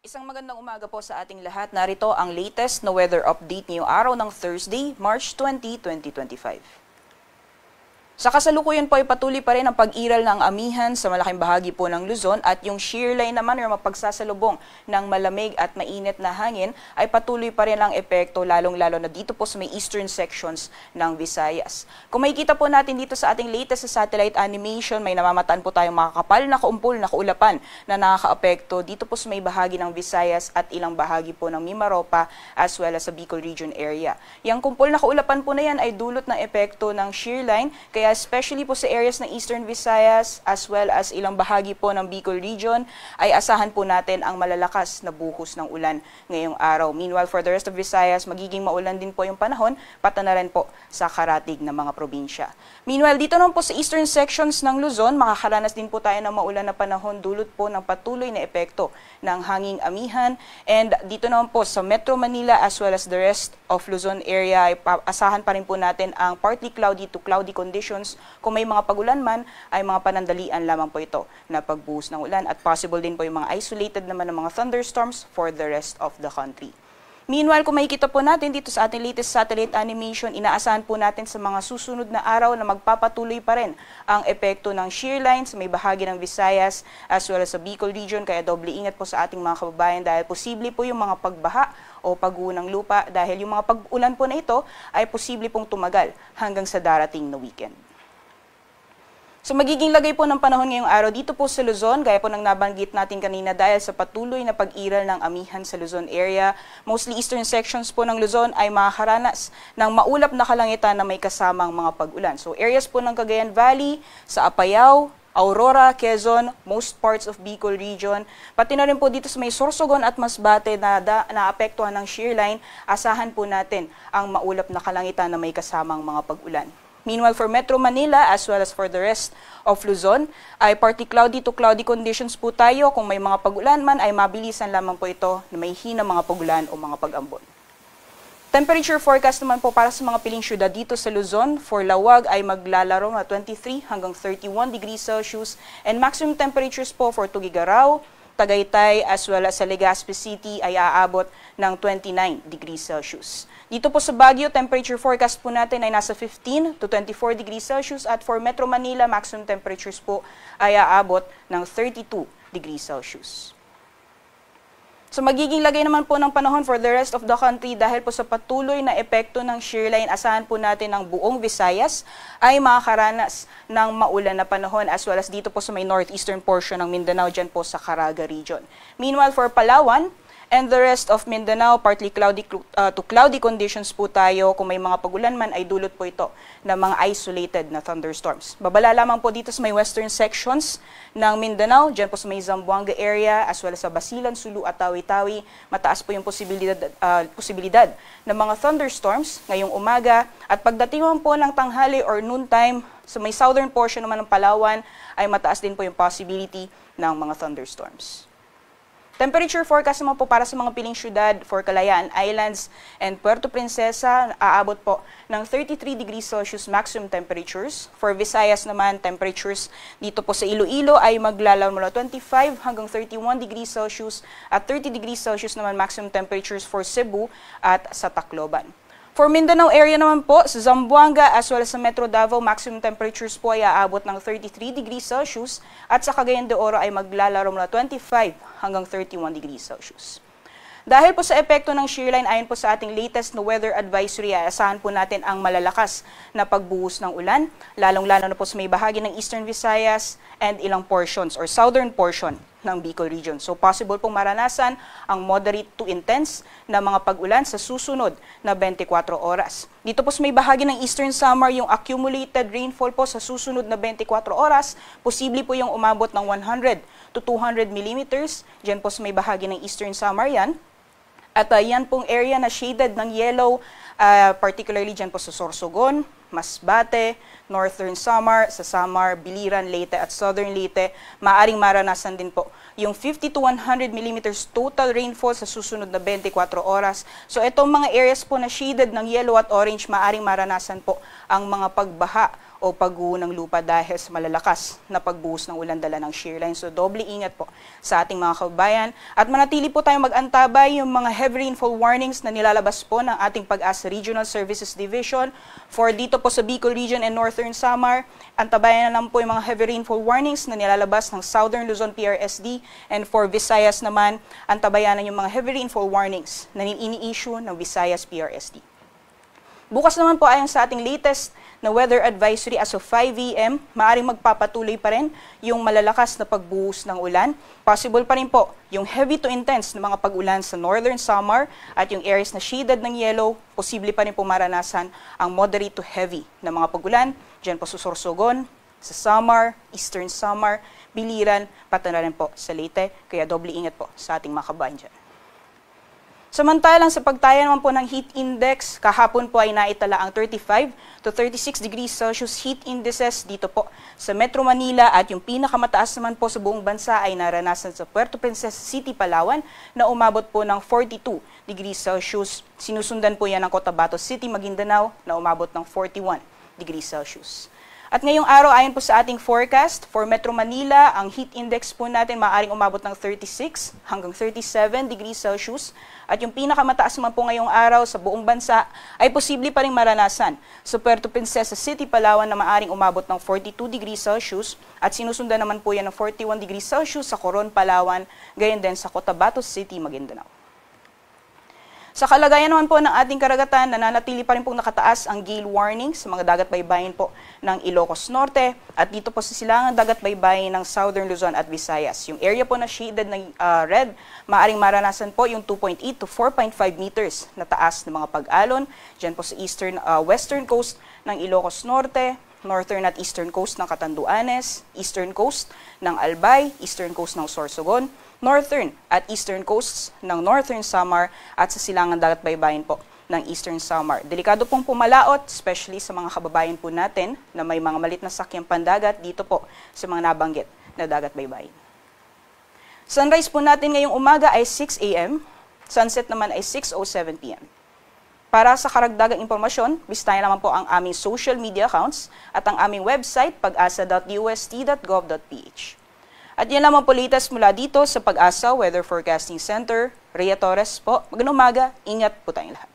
Isang magandang umaga po sa ating lahat. Narito ang latest na weather update ngayong araw ng Thursday, March 20, 2025. Sa kasalukuyan po ay patuloy pa rin ang pag-iral ng amihan sa malaking bahagi po ng Luzon at yung shear line naman o mapagsasalubong ng malamig at mainit na hangin ay patuloy pa rin ang epekto lalong-lalo na dito po sa may eastern sections ng Visayas. Kung makikita po natin dito sa ating latest sa satellite animation, may namamataan po tayong makakapal na kaumpol na kaulapan na nakaka-apekto dito po sa may bahagi ng Visayas at ilang bahagi po ng Mimaropa as well as sa Bicol region area. Yang kumpol na kaulapan po na yan ay dulot ng epekto ng shear line, kaya especially po sa areas ng Eastern Visayas as well as ilang bahagi po ng Bicol region ay asahan po natin ang malalakas na buhos ng ulan ngayong araw. Meanwhile, for the rest of Visayas, magiging maulan din po yung panahon, pati na rin po sa karatig ng mga probinsya. Meanwhile, dito naman po sa eastern sections ng Luzon, makakaranas din po tayo ng maulan na panahon dulot po ng patuloy na epekto ng hanging amihan. And dito naman po sa Metro Manila as well as the rest of Luzon area, ay asahan pa rin po natin ang partly cloudy to cloudy conditions. Kung may mga pagulan man, ay mga panandalian lamang po ito na pagbuhos ng ulan at possible din po yung mga isolated naman ng mga thunderstorms for the rest of the country. Meanwhile, kung makikita po natin dito sa ating latest satellite animation, inaasahan po natin sa mga susunod na araw na magpapatuloy pa rin ang epekto ng shear lines sa may bahagi ng Visayas as well as sa Bicol region. Kaya doble ingat po sa ating mga kababayan dahil posible po yung mga pagbaha o pag-uho ng lupa dahil yung mga pag-ulan po na ito ay posible pong tumagal hanggang sa darating na weekend. So magiging lagay po ng panahon ngayong araw dito po sa Luzon, gaya po ng nabanggit natin kanina dahil sa patuloy na pag-iral ng amihan sa Luzon area. Mostly eastern sections po ng Luzon ay makakaranas ng maulap na kalangitan na may kasamang mga pag-ulan. So areas po ng Cagayan Valley, sa Apayao, Aurora, Quezon, most parts of Bicol region, pati na rin po dito sa may Sorsogon at Masbate na naapektuhan ng shear line, asahan po natin ang maulap na kalangitan na may kasamang mga pag-ulan. Meanwhile, for Metro Manila as well as for the rest of Luzon, ay partly cloudy to cloudy conditions po tayo. Kung may mga pag-ulan man, ay mabilisan lamang po ito na may hina mga pag-ulan o mga pag-ambon. Temperature forecast naman po para sa mga piling syudad dito sa Luzon. For Lawag ay maglalaro na 23 hanggang 31 degrees Celsius and maximum temperatures po for Tugigaraw, Tagaytay as well as sa Legazpi City ay aabot ng 29 degrees Celsius. Dito po sa Baguio, temperature forecast po natin ay nasa 15 to 24 degrees Celsius at for Metro Manila, maximum temperatures po ay aabot ng 32 degrees Celsius. So magiging lagay naman po ng panahon for the rest of the country dahil po sa patuloy na epekto ng shear line, asahan po natin ng buong Visayas ay makakaranas ng maulan na panahon as well as dito po sa may northeastern portion ng Mindanao dyan po sa Caraga region. Meanwhile, for Palawan and the rest of Mindanao, partly cloudy to cloudy conditions po tayo. Kung may mga pagulan man ay dulot po ito ng mga isolated na thunderstorms. Babala lamang po dito sa may western sections ng Mindanao, dyan po sa may Zamboanga area as well as sa Basilan, Sulu at Tawi-Tawi. Mataas po yung posibilidad ng mga thunderstorms ngayong umaga at pagdating po ng tanghali or noontime sa may southern portion naman ng Palawan ay mataas din po yung possibility ng mga thunderstorms. Temperature forecast naman po para sa mga piling syudad for Kalayaan Islands and Puerto Princesa, aabot po ng 33 degrees Celsius maximum temperatures. For Visayas naman, temperatures dito po sa Iloilo ay maglalaro mula 25 hanggang 31 degrees Celsius at 30 degrees Celsius naman maximum temperatures for Cebu at sa Tacloban. For Mindanao area naman po, sa Zamboanga as well as sa Metro Davao, maximum temperatures po ay aabot ng 33 degrees Celsius at sa Cagayan de Oro ay maglalaro mula 25 hanggang 31 degrees Celsius. Dahil po sa epekto ng shear line, ayon po sa ating latest na weather advisory, asahan po natin ang malalakas na pagbuhos ng ulan, lalong-lalo na po sa may bahagi ng Eastern Visayas and ilang portions or southern portion ng Bicol region. So possible pong maranasan ang moderate to intense na mga pag-ulan sa susunod na 24 oras. Dito po sa may bahagi ng Eastern Samar, yung accumulated rainfall po sa susunod na 24 oras, posible po yung umabot ng 100 to 200 millimeters. Diyan po sa may bahagi ng Eastern Samar yan. At yan pong area na shaded ng yellow, particularly dyan po sa Sorsogon, Masbate, Northern Samar, sa Samar, Biliran, Leyte at Southern Leyte, maaring maranasan din po yung 50 to 100 millimeters total rainfall sa susunod na 24 oras. So itong mga areas po na shaded ng yellow at orange, maaring maranasan po ang mga pagbaha o pagguho ng lupa dahil sa malalakas na pagbuhos ng ulan dala ng shear line. So doble ingat po sa ating mga kababayan at manatili po tayong mag-antabay yung mga heavy rainfall warnings na nilalabas po ng ating Pag-asa Regional Services Division for dito po sa Bicol Region and Northern Samar. Antabayan na lang po yung mga heavy rainfall warnings na nilalabas ng Southern Luzon PRSD, and for Visayas naman, antabayan na yung mga heavy rainfall warnings na ini-issue ng Visayas PRSD. Bukas naman po ayon sa ating latest na weather advisory as of 5 a.m., maaaring magpapatuloy pa rin yung malalakas na pagbuhos ng ulan. Possible pa rin po yung heavy to intense na mga pag-ulan sa Northern Samar at yung areas na shaded ng yellow, posible pa rin po maranasan ang moderate to heavy na mga pag-ulan. Diyan po sa Sorsogon, sa Samar, Eastern Samar, Biliran, pati na rin po sa Leyte. Kaya doble ingat po sa ating mga kabayan dyan. Samantalang sa pagtaya naman po ng heat index, kahapon po ay naitala ang 35 to 36 degrees Celsius heat indices dito po sa Metro Manila at yung pinakamataas naman po sa buong bansa ay naranasan sa Puerto Princesa City, Palawan na umabot po ng 42 degrees Celsius. Sinusundan po yan ng Cotabato City, Maguindanao na umabot ng 41 degrees Celsius. At ngayong araw, ayon po sa ating forecast, for Metro Manila, ang heat index po natin maaaring umabot ng 36 hanggang 37 degrees Celsius. At yung pinakamataas naman po ngayong araw sa buong bansa ay posible pa rin maranasan sa Puerto Princesa City, Palawan na maaaring umabot ng 42 degrees Celsius. At sinusundan naman po yan ng 41 degrees Celsius sa Coron, Palawan, gayon din sa Cotabato City, Maguindanao. Sa kalagayan naman po ng ating karagatan, nananatili pa rin pong nakataas ang gale warning sa mga dagat baybayin po ng Ilocos Norte at dito po sa silangang dagat baybayin ng Southern Luzon at Visayas. Yung area po na shaded na red, maaring maranasan po yung 2.8 to 4.5 meters na taas ng mga pag-alon. Diyan po sa western coast ng Ilocos Norte, northern at eastern coast ng Catanduanes, eastern coast ng Albay, eastern coast ng Sorsogon, northern at eastern coasts ng Northern Samar at sa silangang dagat baybayin po ng Eastern Samar. Delikado pong pumalaot, especially sa mga kababayan po natin na may mga malit na sakyang pandagat dito po sa mga nabanggit na dagat baybayin. Sunrise po natin ngayong umaga ay 6 a.m., sunset naman ay 6:07 p.m. Para sa karagdagang impormasyon, bisitahin naman po ang aming social media accounts at ang aming website pag-asa.ust.gov.ph. At yan lamang po latest mula dito sa Pag-asa Weather Forecasting Center. Rhea Torres po. Magandang umaga. Ingat po tayong lahat.